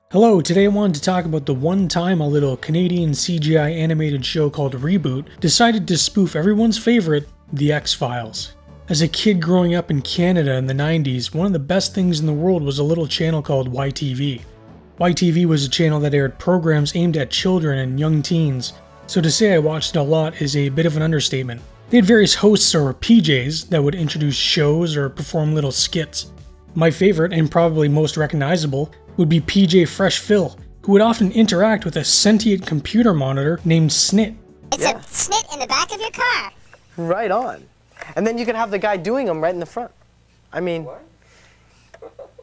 Hello, today I wanted to talk about the one time a little Canadian CGI animated show called Reboot decided to spoof everyone's favorite, the X-Files. As a kid growing up in Canada in the 90s, one of the best things in the world was a little channel called YTV. YTV was a channel that aired programs aimed at children and young teens, so to say I watched it a lot is a bit of an understatement. They had various hosts or PJs that would introduce shows or perform little skits. My favorite, and probably most recognizable, would be PJ Fresh Phil, who would often interact with a sentient computer monitor named Snit. It's a snit in the back of your car. Right on. And then you could have the guy doing them right in the front. I mean,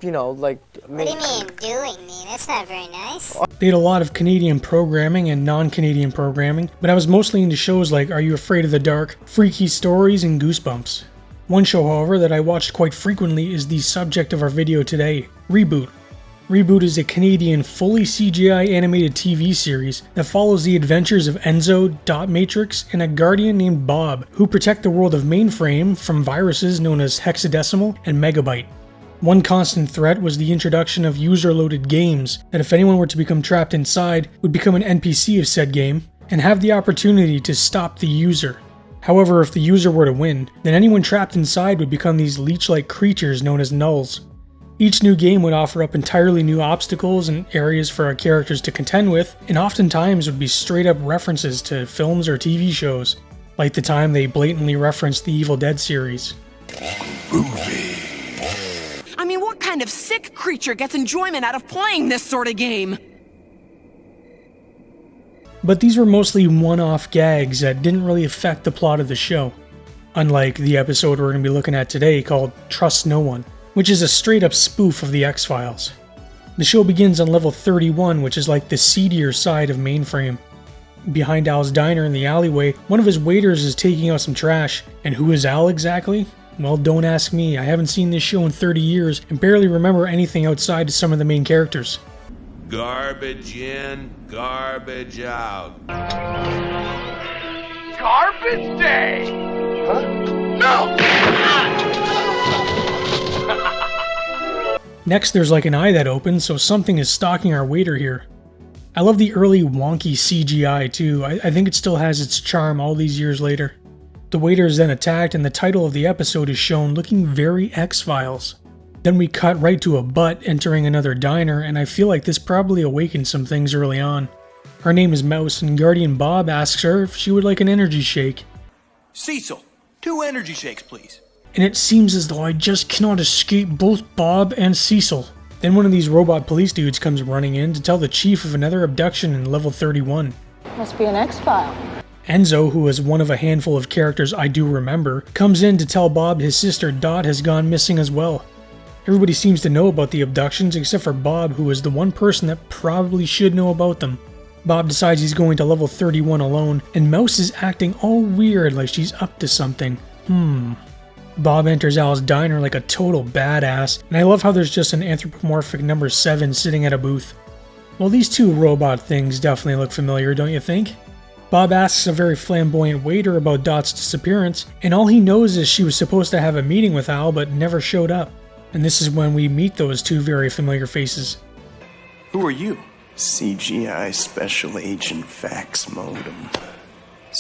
you know, like... What do you mean, doing me? That's not very nice. They had a lot of Canadian programming and non-Canadian programming, but I was mostly into shows like Are You Afraid of the Dark, Freaky Stories, and Goosebumps. One show, however, that I watched quite frequently is the subject of our video today, Reboot. Reboot is a Canadian fully CGI animated TV series that follows the adventures of Enzo, Dot Matrix, and a guardian named Bob, who protect the world of Mainframe from viruses known as Hexadecimal and Megabyte. One constant threat was the introduction of user-loaded games that if anyone were to become trapped inside, would become an NPC of said game, and have the opportunity to stop the user. However, if the user were to win, then anyone trapped inside would become these leech-like creatures known as nulls. Each new game would offer up entirely new obstacles and areas for our characters to contend with, and oftentimes would be straight up references to films or TV shows, like the time they blatantly referenced the Evil Dead series. I mean, what kind of sick creature gets enjoyment out of playing this sort of game? But these were mostly one-off gags that didn't really affect the plot of the show, unlike the episode we're going to be looking at today called Trust No One, which is a straight-up spoof of the X-Files. The show begins on level 31, which is like the seedier side of Mainframe. Behind Al's diner in the alleyway, one of his waiters is taking out some trash. And who is Al exactly? Well, don't ask me. I haven't seen this show in 30 years and barely remember anything outside of some of the main characters. Garbage in, garbage out. Garbage day! Huh? No! Next, there's like an eye that opens, so something is stalking our waiter here. I love the early wonky CGI too. I think it still has its charm all these years later. The waiter is then attacked and the title of the episode is shown looking very X-Files. Then we cut right to a butt entering another diner, and I feel like this probably awakened some things early on. Her name is Mouse, and Guardian Bob asks her if she would like an energy shake. Cecil, 2 energy shakes, please. And it seems as though I just cannot escape both Bob and Cecil. Then one of these robot police dudes comes running in to tell the chief of another abduction in level 31. Must be an X-File. Enzo, who is one of a handful of characters I do remember, comes in to tell Bob his sister Dot has gone missing as well. Everybody seems to know about the abductions except for Bob, who is the one person that probably should know about them. Bob decides he's going to level 31 alone, and Mouse is acting all weird like she's up to something. Bob enters Al's diner like a total badass, and I love how there's just an anthropomorphic number 7 sitting at a booth. Well, these two robot things definitely look familiar, don't you think? Bob asks a very flamboyant waiter about Dot's disappearance, and all he knows is she was supposed to have a meeting with Al but never showed up. And this is when we meet those two very familiar faces. Who are you? CGI Special Agent Fax Modem.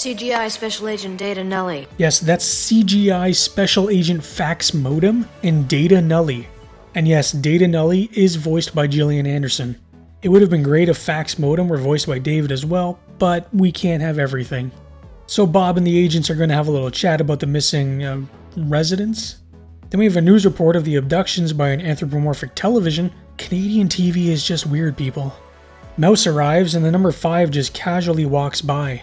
CGI Special Agent Data Nully. Yes, that's CGI Special Agent Fax Modem and Data Nully. And yes, Data Nully is voiced by Gillian Anderson. It would have been great if Fax Modem were voiced by David as well, but we can't have everything. So Bob and the agents are going to have a little chat about the missing residents. Then we have a news report of the abductions by an anthropomorphic television. Canadian TV is just weird, people. Mouse arrives and the number 5 just casually walks by.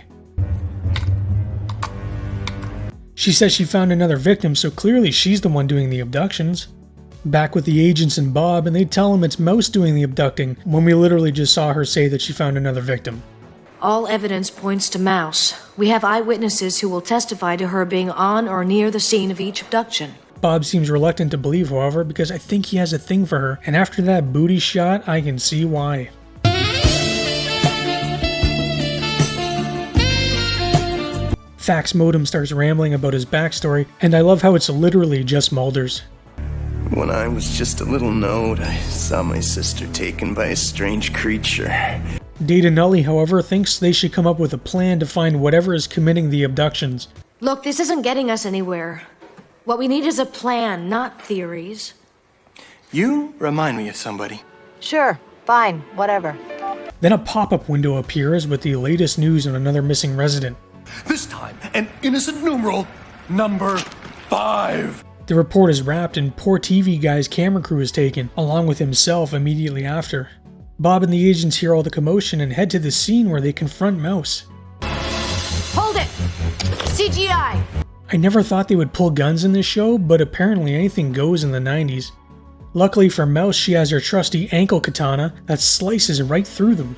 She says she found another victim, so clearly she's the one doing the abductions. Back with the agents and Bob, and they tell him it's Mouse doing the abducting, when we literally just saw her say that she found another victim. All evidence points to Mouse. We have eyewitnesses who will testify to her being on or near the scene of each abduction. Bob seems reluctant to believe, however, because I think he has a thing for her, and after that booty shot, I can see why. Fax Modem starts rambling about his backstory, and I love how it's literally just Mulder's. When I was just a little node, I saw my sister taken by a strange creature. Data Nully, however, thinks they should come up with a plan to find whatever is committing the abductions. Look, this isn't getting us anywhere. What we need is a plan, not theories. You remind me of somebody. Sure, fine, whatever. Then a pop-up window appears with the latest news on another missing resident. This time, an innocent numeral, number 5. The report is wrapped and poor TV guy's camera crew is taken, along with himself immediately after. Bob and the agents hear all the commotion and head to the scene where they confront Mouse. Hold it! CGI! I never thought they would pull guns in this show, but apparently anything goes in the 90s. Luckily for Mouse, she has her trusty ankle katana that slices right through them.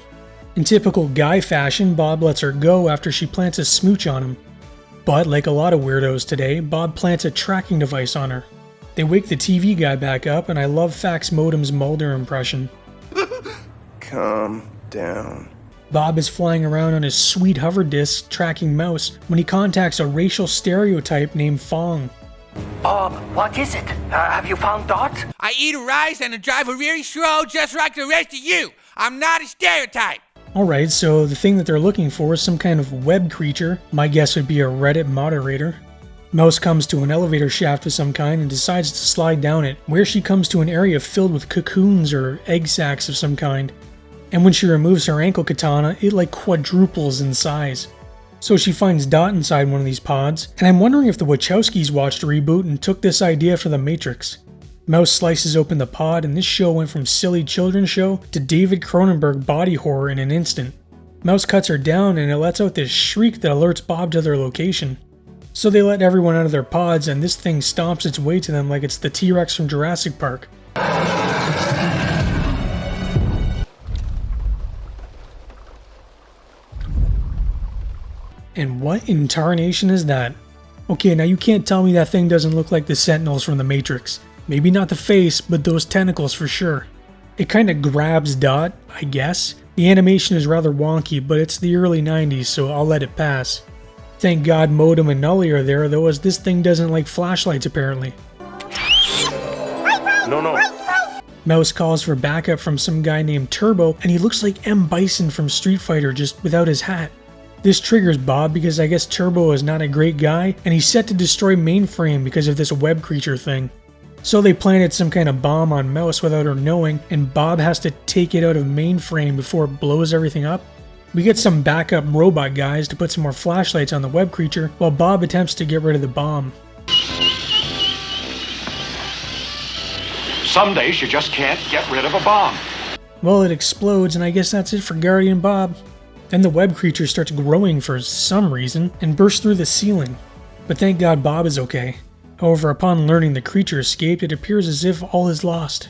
In typical guy fashion, Bob lets her go after she plants a smooch on him. But like a lot of weirdos today, Bob plants a tracking device on her. They wake the TV guy back up, and I love Fax Modem's Mulder impression. Calm down. Bob is flying around on his sweet hover disc tracking Mouse when he contacts a racial stereotype named Fong. What is it? Have you found Dot? I eat rice and I drive a really slow just like the rest of you. I'm not a stereotype. Alright, so the thing that they're looking for is some kind of web creature. My guess would be a Reddit moderator. Mouse comes to an elevator shaft of some kind and decides to slide down it, where she comes to an area filled with cocoons or egg sacs of some kind. And when she removes her ankle katana, it like quadruples in size. So she finds Dot inside one of these pods, and I'm wondering if the Wachowskis watched Reboot and took this idea for The Matrix. Mouse slices open the pod, and this show went from silly children's show to David Cronenberg body horror in an instant. Mouse cuts her down, and it lets out this shriek that alerts Bob to their location. So they let everyone out of their pods, and this thing stomps its way to them like it's the T-Rex from Jurassic Park. And what in tarnation is that? Okay, now you can't tell me that thing doesn't look like the Sentinels from The Matrix. Maybe not the face, but those tentacles for sure. It kinda grabs Dot, I guess. The animation is rather wonky, but it's the early 90s, so I'll let it pass. Thank God Modem and Nully are there, though, as this thing doesn't like flashlights apparently. No. Mouse calls for backup from some guy named Turbo, and he looks like M. Bison from Street Fighter, just without his hat. This triggers Bob because I guess Turbo is not a great guy, and he's set to destroy Mainframe because of this web creature thing. So they planted some kind of bomb on Mouse without her knowing, and Bob has to take it out of Mainframe before it blows everything up. We get some backup robot guys to put some more flashlights on the web creature, while Bob attempts to get rid of the bomb. Some days you just can't get rid of a bomb. Well, it explodes, and I guess that's it for Guardian Bob. Then the web creature starts growing for some reason, and bursts through the ceiling. But thank God Bob is okay. However, upon learning the creature escaped, it appears as if all is lost.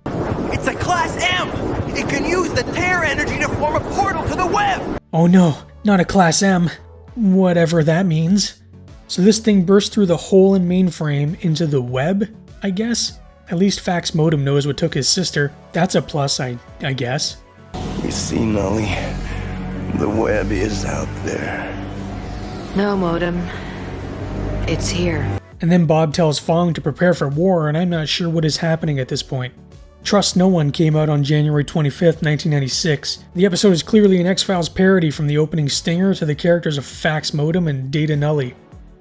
It's a Class M! It can use the tear energy to form a portal to the web! Oh no, not a Class M. Whatever that means. So this thing burst through the hole in Mainframe into the web, I guess? At least Fax Modem knows what took his sister. That's a plus, I guess. You see, Nully, the web is out there. No, Modem. It's here. And then Bob tells Fong to prepare for war, and I'm not sure what is happening at this point. Trust No One came out on January 25th, 1996. The episode is clearly an X-Files parody from the opening stinger to the characters of Fax Modem and Data Nully.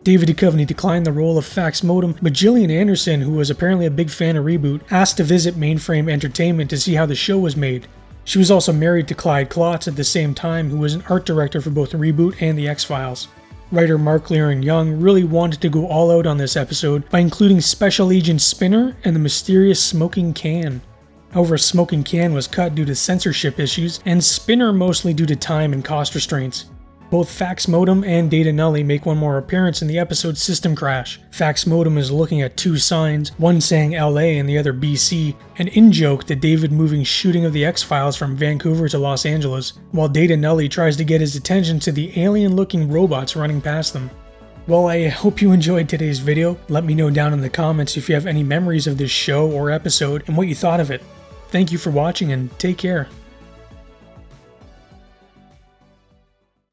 David Duchovny declined the role of Fax Modem, but Gillian Anderson, who was apparently a big fan of Reboot, asked to visit Mainframe Entertainment to see how the show was made. She was also married to Clyde Klotz at the same time, who was an art director for both Reboot and the X-Files. Writer Mark Learing-Young really wanted to go all out on this episode by including Special Agent Spinner and the mysterious smoking can. However, Smoking Can was cut due to censorship issues, and Spinner mostly due to time and cost restraints. Both Fax Modem and Data Nully make one more appearance in the episode's system crash. Fax Modem is looking at two signs, one saying LA and the other BC, an in-joke to David moving shooting of the X-Files from Vancouver to Los Angeles, while Data Nully tries to get his attention to the alien-looking robots running past them. Well, I hope you enjoyed today's video. Let me know down in the comments if you have any memories of this show or episode and what you thought of it. Thank you for watching and take care.